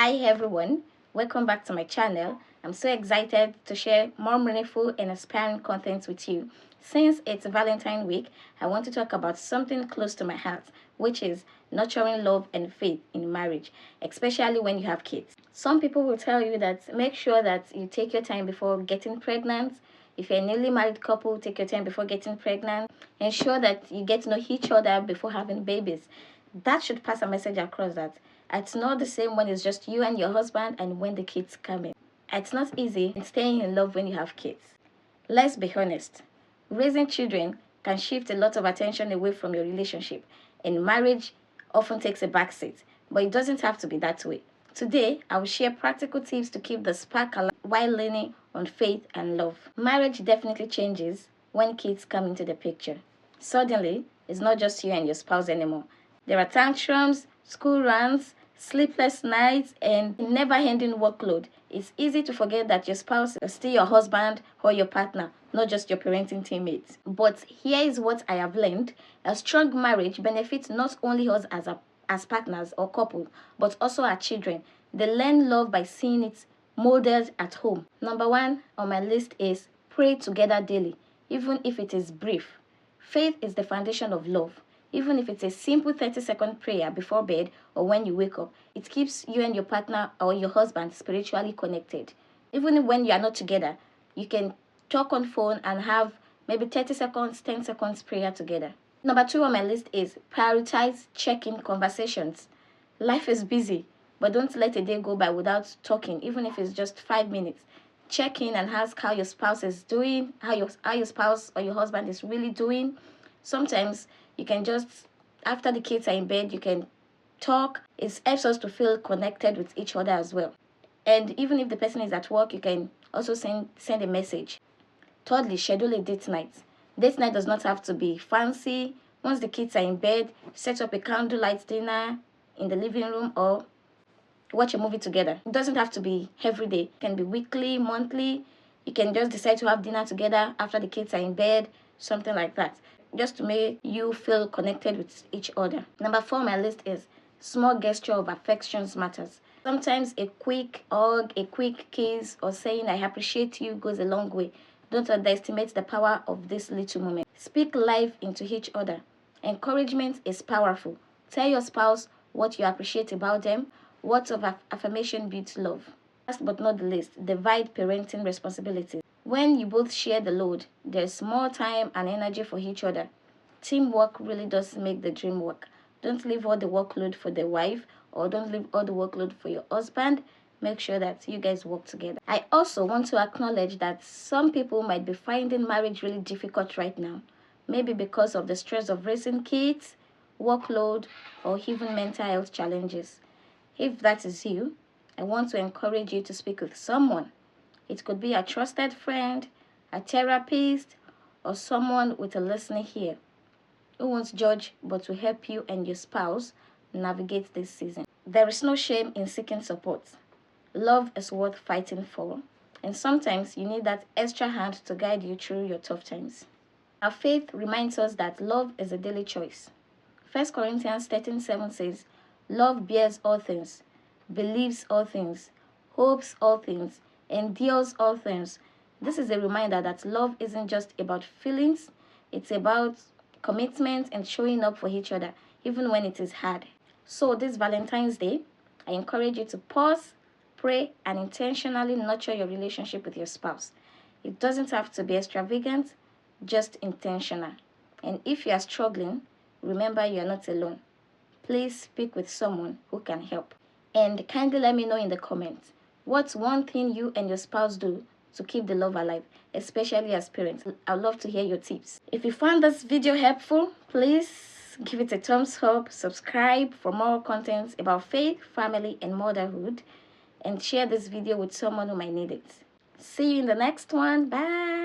Hi everyone, welcome back to my channel. I'm so excited to share more meaningful and inspiring content with you. Since it's Valentine week, I want to talk about something close to my heart, which is nurturing love and faith in marriage, especially when you have kids. Some people will tell you that make sure that you take your time before getting pregnant. If you're a newly married couple, take your time before getting pregnant. Ensure that you get to know each other before having babies. That should pass a message across that it's not the same when it's just you and your husband and when the kids come in. It's not easy staying in love when you have kids. Let's be honest. Raising children can shift a lot of attention away from your relationship, and marriage often takes a backseat, but it doesn't have to be that way. Today, I will share practical tips to keep the spark alive while leaning on faith and love. Marriage definitely changes when kids come into the picture. Suddenly, it's not just you and your spouse anymore. There are tantrums, school runs, sleepless nights, and never-ending workload. It's easy to forget that your spouse is still your husband or your partner, not just your parenting teammates. But here is what I have learned. A strong marriage benefits not only us as partners or couple, but also our children. They learn love by seeing it modeled at home. Number one on my list is pray together daily, even if it is brief. Faith is the foundation of love. Even if it's a simple 30-second prayer before bed or when you wake up, it keeps you and your partner or your husband spiritually connected. Even when you are not together, you can talk on phone and have maybe 30 seconds, 10 seconds prayer together. Number two on my list is prioritize check-in conversations. Life is busy, but don't let a day go by without talking, even if it's just 5 minutes. Check in and ask how your spouse is doing, how your spouse or your husband is really doing. Sometimes you can just, after the kids are in bed, you can talk. It helps us to feel connected with each other as well. And even if the person is at work, you can also send a message. Thirdly, schedule a date night. Date night does not have to be fancy. Once the kids are in bed, set up a candlelight dinner in the living room or watch a movie together. It doesn't have to be every day. It can be weekly, monthly. You can just decide to have dinner together after the kids are in bed, something like that, just to make you feel connected with each other. Number four on my list is small gesture of affections matters. Sometimes a quick hug, a quick kiss, or saying I appreciate you goes a long way. Don't underestimate the power of this little moment. Speak life into each other. Encouragement is powerful. Tell your spouse what you appreciate about them. Words of affirmation builds love. Last but not the least, divide parenting responsibilities. When you both share the load, there's more time and energy for each other. Teamwork really does make the dream work. Don't leave all the workload for the wife or don't leave all the workload for your husband. Make sure that you guys work together. I also want to acknowledge that some people might be finding marriage really difficult right now. Maybe because of the stress of raising kids, workload, or even mental health challenges. If that is you, I want to encourage you to speak with someone. It could be a trusted friend, a therapist, or someone with a listening ear who won't judge but will help you and your spouse navigate this season. There is no shame in seeking support. Love is worth fighting for, and sometimes you need that extra hand to guide you through your tough times. Our faith reminds us that love is a daily choice. 1 Corinthians 13:7 says, love bears all things, believes all things, hopes all things, endures all things. This is a reminder that love isn't just about feelings, it's about commitment and showing up for each other, even when it is hard. So this Valentine's Day, I encourage you to pause, pray, and intentionally nurture your relationship with your spouse. It doesn't have to be extravagant, just intentional. And if you are struggling, remember you are not alone. Please speak with someone who can help. And kindly let me know in the comments, what's one thing you and your spouse do to keep the love alive, especially as parents? I'd love to hear your tips. If you found this video helpful, please give it a thumbs up, subscribe for more content about faith, family, and motherhood, and share this video with someone who might need it. See you in the next one. Bye.